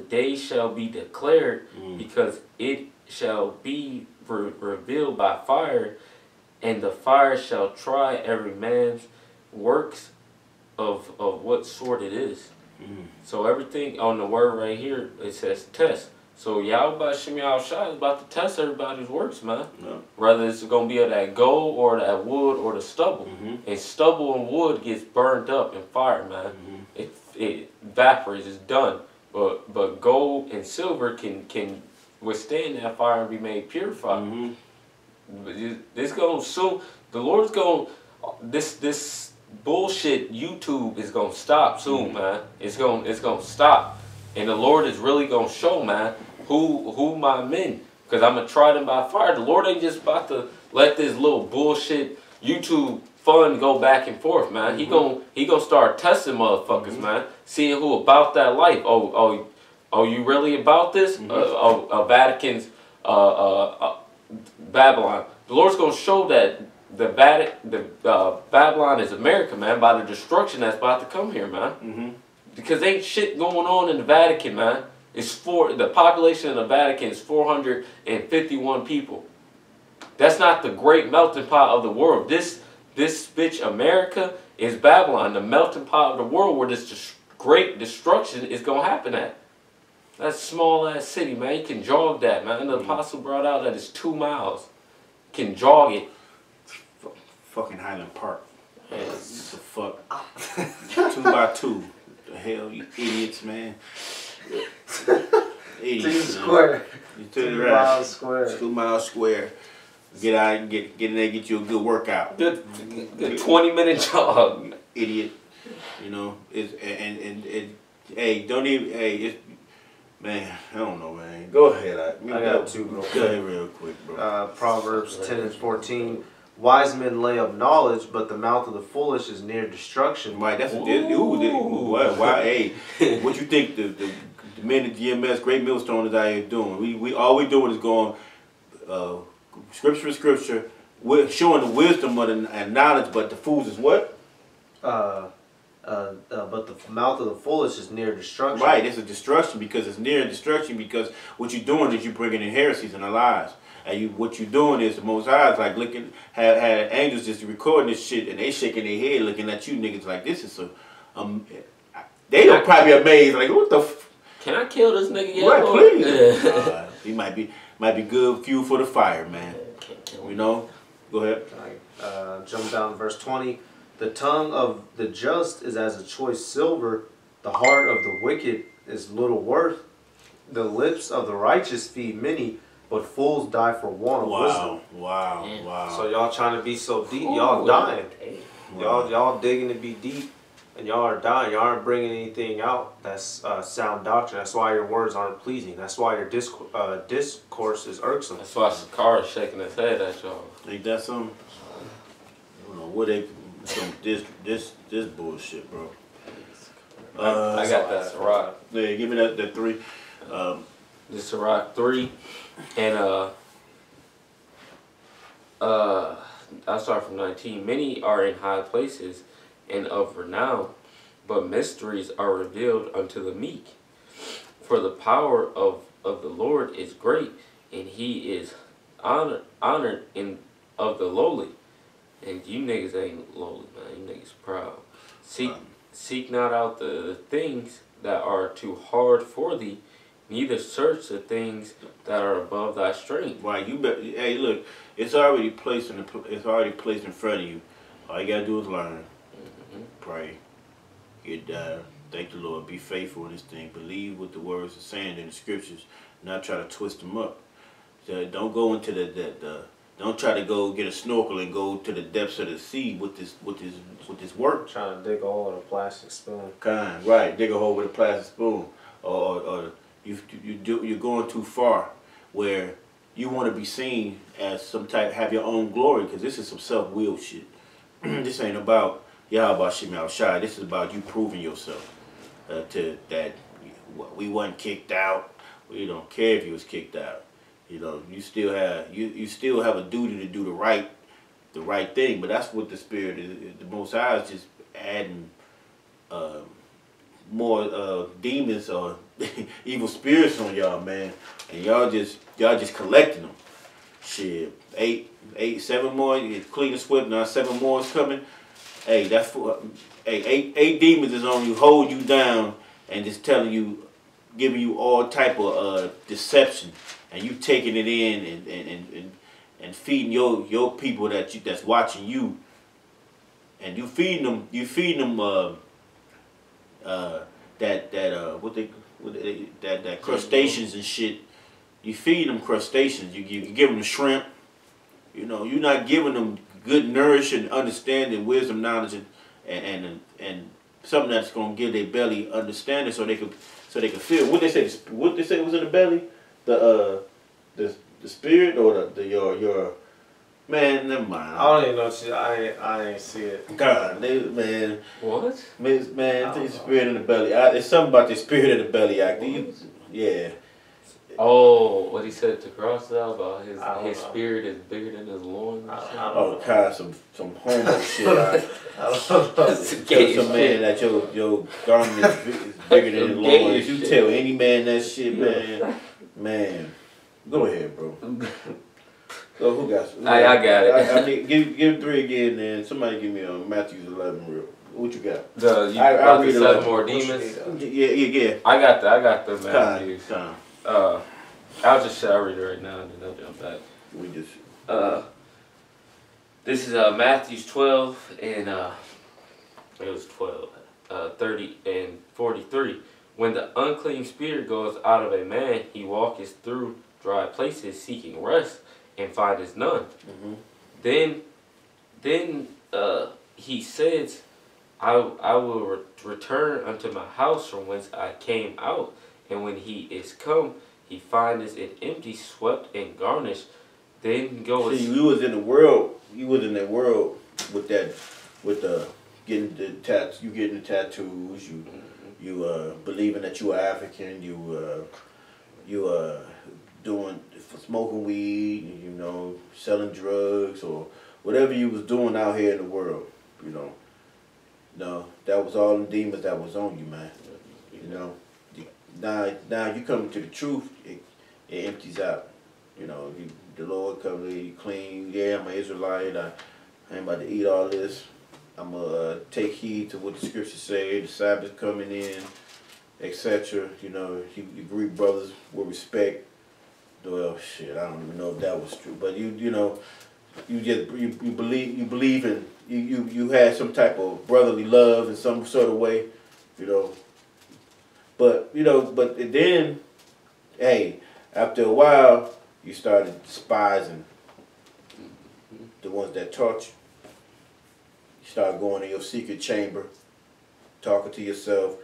day shall be declared, because it shall be revealed by fire, and the fire shall try every man's works of what sort it is. So everything on the word right here, it says test. So Yahweh Shem Yahushua is about to test everybody's works, man. Yeah. Whether it's going to be of that gold or that wood or the stubble. And stubble and wood gets burned up in fire, man. It evaporates, it's done. But gold and silver can withstand that fire and be made purified. But this going soon. The Lord's going. This bullshit YouTube is gonna stop soon, man. It's gonna stop, and the Lord is really gonna show, man, who my men. Cause I'm gonna try them by fire. The Lord ain't just about to let this little bullshit YouTube fun go back and forth, man. He gonna start testing motherfuckers, man. Seeing who about that life. Oh, you really about this? Vatican's Babylon. The Lord's gonna show that Babylon is America, man, by the destruction that's about to come here, man. Because ain't shit going on in the Vatican, man. The population of the Vatican is 451 people. That's not the great melting pot of the world. This bitch America is Babylon, the melting pot of the world where this great destruction is gonna happen at. That small ass city, man. You can jog that, man. The apostle brought out that it's 2 miles. Can jog it. Fucking Highland Park. What the fuck? 2 by 2. The hell, you idiots, man. Idiots, 2 square. 2 miles square. 2 miles square. Get out and get in there, get you a good workout. Good 20-minute jog. Idiot. You know, hey, don't even, it's, man, I don't know, man. Go ahead. I got 2 real quick. Go ahead real quick, bro. Proverbs 10 and 14. Wise men lay up knowledge, but the mouth of the foolish is near destruction. Right, that's why, hey, what you think the men at GMS, Great Millstone, is out here doing? We all we doing is going scripture to scripture, we're showing the wisdom of and knowledge, but the fools is what? But the mouth of the foolish is near destruction. Right, it's a destruction because it's near destruction because what you're doing is you're bringing in heresies and lies. And what you're doing is the Most High is like looking, had angels just recording this shit and they shaking their head looking at you niggas like this is they don't probably amazed like what the can I kill this nigga yet? Right, please. He might be good fuel for the fire, man. You know? Go ahead. Jump down to verse 20. The tongue of the just is as a choice silver. The heart of the wicked is little worth. The lips of the righteous feed many, but fools die for want of wisdom. Wow. So y'all trying to be so deep, y'all dying. Y'all digging to be deep, and y'all are dying. Y'all aren't bringing anything out that's sound doctrine. That's why your words aren't pleasing. That's why your discourse is irksome. That's why Sakara is shaking his head at y'all. Ain't that something? I don't know what this bullshit, bro. I got that Sirach. Yeah, give me that 3. The Sirach 3, and I'll start from 19. Many are in high places and of renown, but mysteries are revealed unto the meek. For the power of the Lord is great, and he is honored in of the lowly. And you niggas ain't lowly, man. You niggas proud. Seek not out the things that are too hard for thee, neither search the things that are above thy strength. Right, you bet. Hey, look, it's already placed in front of you. All you gotta do is learn, pray, get thank the Lord, be faithful in this thing, believe what the words are saying in the scriptures, not try to twist them up. So don't go into don't try to go get a snorkel and go to the depths of the sea with this work. Trying to dig a hole with a plastic spoon. Right, dig a hole with a plastic spoon, or you're going too far where you want to be seen as some type, have your own glory, because this is some self-will shit. This ain't about Yahweh Shem Yahushua. This is about you proving yourself that we wasn't kicked out. We don't care if you was kicked out. You know, you still have a duty to do the right thing. But that's what the Spirit is. The Most High is just adding more demons or evil spirits on y'all, man, and y'all just collecting them. Shit, 7 more. You clean and swept. Now 7 more is coming. Hey, that's for. Hey, eight demons is on you, hold you down, and just telling you, giving you all type of deception, and you taking it in and feeding your people that's watching you, and you feeding them that crustaceans and shit. You feed them crustaceans. You give them shrimp. You know, you're not giving them good nourishing, understanding, wisdom, knowledge, and something that's gonna give their belly understanding, so they can feel what they say. What they say was in the belly, the spirit or your man. Never mind. I don't even know. I ain't see it. God, man. What? Man, the spirit in the belly. There's something about the spirit in the belly. Yeah. Oh, what he said to Cross out about his spirit is bigger than his loins. Oh, God, some homo shit. I don't know. Some man that your garment is bigger than his loins. You tell any man that shit, man. Man, go ahead, bro. So who got? I got it. I mean, give 3 again, then somebody give me Matthew 11 real. What you got? I read 7 more demons. Yeah. I got the Matthews. Time. I'll read it right now and then I'll jump back. This is Matthew 12 and it was 12, 30 and 43. When the unclean spirit goes out of a man, he walketh through dry places seeking rest and findeth none. Mm-hmm. Then he says, I will return unto my house from whence I came out. And when he is come, he findeth it empty, swept, and garnished. Then goes. See, you was in the world. You was in that world with getting the tats. You getting the tattoos. You believing that you are African. You doing smoking weed. You know, selling drugs or whatever you was doing out here in the world. You know, no, that was all the demons that was on you, man. You know. Now you come to the truth, it empties out. You know, the Lord comes to you clean. Yeah, I'm an Israelite. I ain't about to eat all this. I'm going to take heed to what the scriptures say, the Sabbath coming in, etc. You know, you greet brothers with respect. Well, shit, I don't even know if that was true. But you know, you believe in, you had some type of brotherly love in some sort of way, you know. But then, hey, after a while, you started despising the ones that taught you. You started going in your secret chamber, talking to yourself,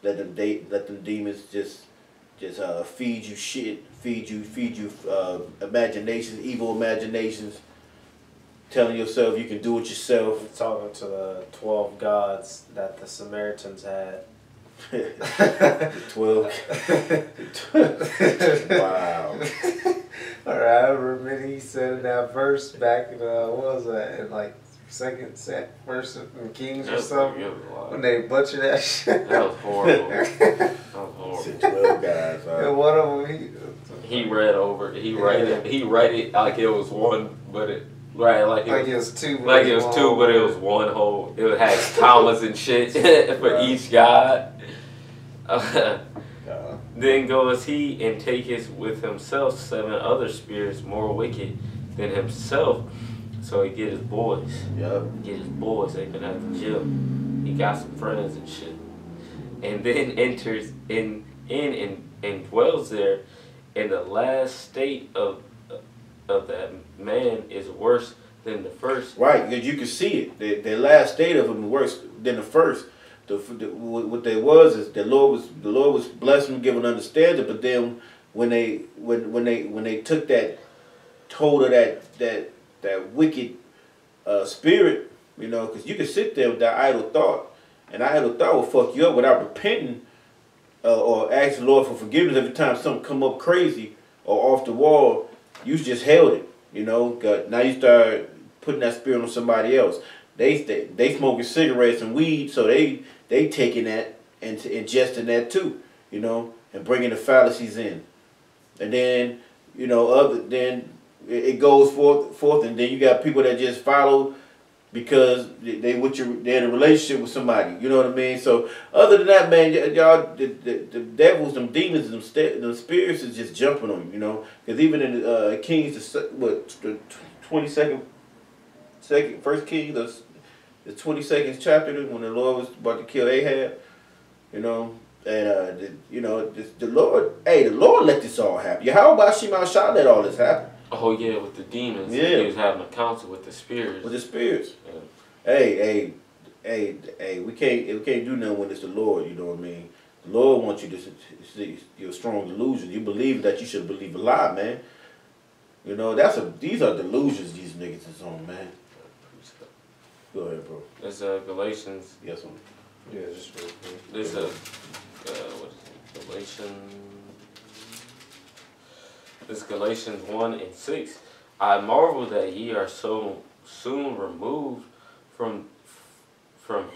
let them demons just feed you shit, feed you imaginations, evil imaginations, telling yourself you can do it yourself. You're talking to the 12 gods that the Samaritans had. 12. Wow. Alright, I remember he said in that verse back in what was that, in like second verse in Kings or something, when they butchered that shit. That was horrible. That was horrible. 12 guys. And one of them, he read over. He read it like it was one, but it. Right, like it was two, but it was one whole. It had commas and shit for each god. Then goes he and taketh with himself 7 other spirits more wicked than himself. So he get his boys. Yep. Get his boys. They been at the gym. He got some friends and shit. And then enters in and dwells there. And the last state of that man is worse than the first. Right, because you can see it. The last state of him was worse than the first. What they was is the Lord was blessing them, giving understanding. But then when they took that hold of that wicked spirit, you know, because you can sit there with that idle thought, and that idle thought will fuck you up without repenting or asking the Lord for forgiveness every time something come up crazy or off the wall. You just held it, you know. Now you start putting that spirit on somebody else. They smoking cigarettes and weed, so they taking that and ingesting that too, you know. and bringing the fallacies in, and then it goes forth, and then you got people that just follow because they're in a relationship with somebody. You know what I mean? So other than that, man, y'all, the devils, them demons, them spirits is just jumping on you. You know, because even in Kings, the 22nd, First King, the 22nd chapter, when the Lord was about to kill Ahab, you know, and the Lord, the Lord let this all happen. How about Shema Shah let all this happen? Oh yeah, with the demons. Yeah. He was having a council with the spirits. With the spirits. Yeah. Hey, we can't do nothing when it's the Lord, you know what I mean? The Lord wants you to see your strong delusion. You believe that you should believe a lie, man. You know, these are delusions these niggas is on, man. Go ahead, bro. There's Galatians. Yes, man. Yeah, just real quick. There's what is it? This Galatians 1:6. I marvel that ye are so soon removed from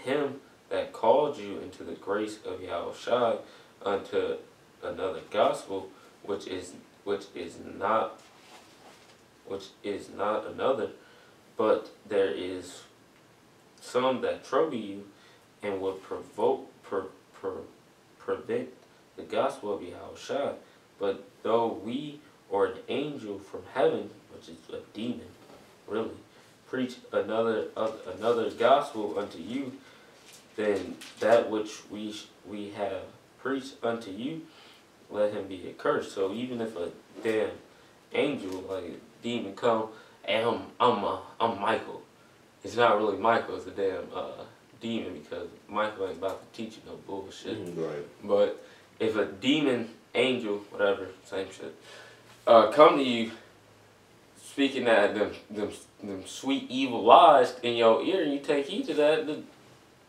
him that called you into the grace of Yahushua unto another gospel, which is not another, but there is some that trouble you and will prevent the gospel of Yahushua. But though we or an angel from heaven, which is a demon, really, preach another gospel unto you, then that which we have preached unto you, let him be accursed. So even if a damn angel, like a demon, come, and I'm Michael, it's not really Michael, it's a damn demon, because Michael ain't about to teach you no bullshit. Right. But if a demon, angel, whatever, same shit, come to you speaking that them sweet evil lies in your ear, and you take heed to that,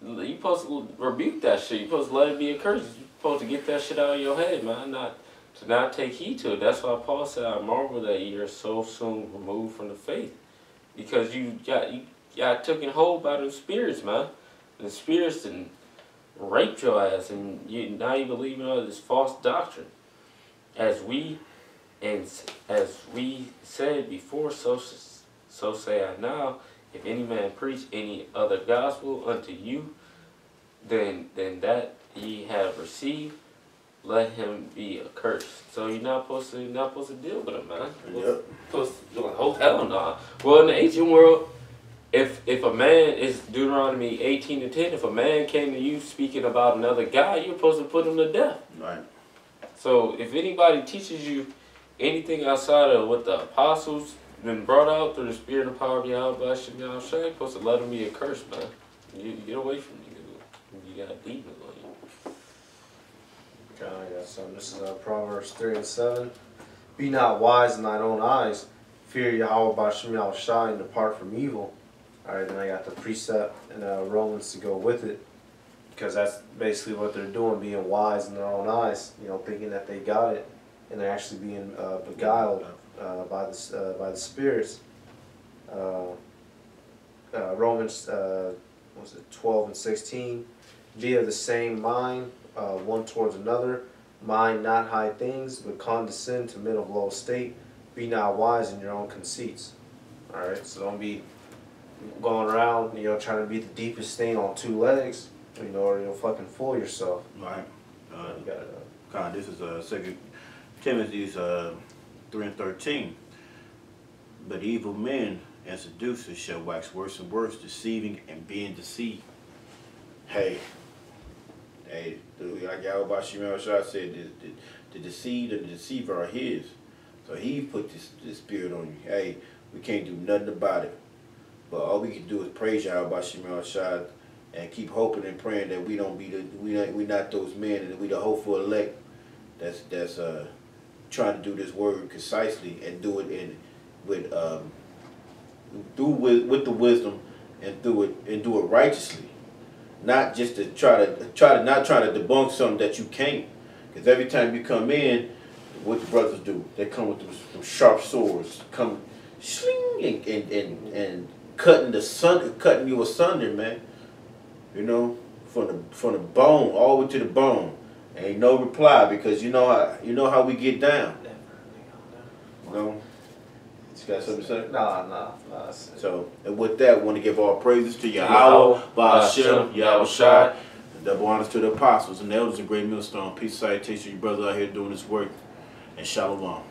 you supposed to rebuke that shit. You supposed to let it be accursed. You supposed to get that shit out of your head, man. To not take heed to it. That's why Paul said, I marvel that you are so soon removed from the faith, because you got taken hold by the spirits, man. The spirits and raped your ass, and now you believe in all this false doctrine. As we said before, so say I now. If any man preach any other gospel unto you, then that ye have received, let him be accursed. So you're not supposed to deal with him, man. Yep. Supposed to, oh hell no. Well, in the ancient world, if a man, is Deuteronomy 18:10, if a man came to you speaking about another guy, you're supposed to put him to death. Right. So if anybody teaches you anything outside of what the apostles been brought out through the spirit and power of Yahweh, you're supposed to let them be accursed, man. You get away from me. You got demons on you. Okay, I got some. This is Proverbs 3:7. Be not wise in thine own eyes. Fear Yahweh B'Shem Yahushua and depart from evil. Alright, then I got the precept in Romans to go with it. Because that's basically what they're doing, being wise in their own eyes. You know, thinking that they got it. And they're actually being beguiled by the spirits. Romans 12:16. Be of the same mind, one towards another. Mind not high things, but condescend to men of low estate. Be not wise in your own conceits. Alright, so don't be going around, trying to be the deepest thing on two legs, or you'll fucking fool yourself. Right. You got it. God, this is 2 Timothy's 3:13. But evil men and seducers shall wax worse and worse, deceiving and being deceived. Hey, like Yahweh B'Shem said, the deceived and the deceiver are his. So he put this spirit on you. Hey, we can't do nothing about it. But all we can do is praise Yahweh B'Shem and keep hoping and praying that we don't we're not those men, and we the hopeful elect that's trying to do this word concisely and do it with the wisdom and do it righteously. Not just to try to debunk something that you can't. Because every time you come in, what the brothers do, they come with them sharp swords, come sling and cutting you asunder, man. From the bone all the way to the bone. Ain't no reply because you know how we get down. You know? You got something to say? Nah. So, and with that, we want to give all praises to Yahweh, Ba'ashem, Yahweh Shai, double honors to the apostles and the elders of Great Millstone. Peace, salutation, your brother out here doing this work, and shalom.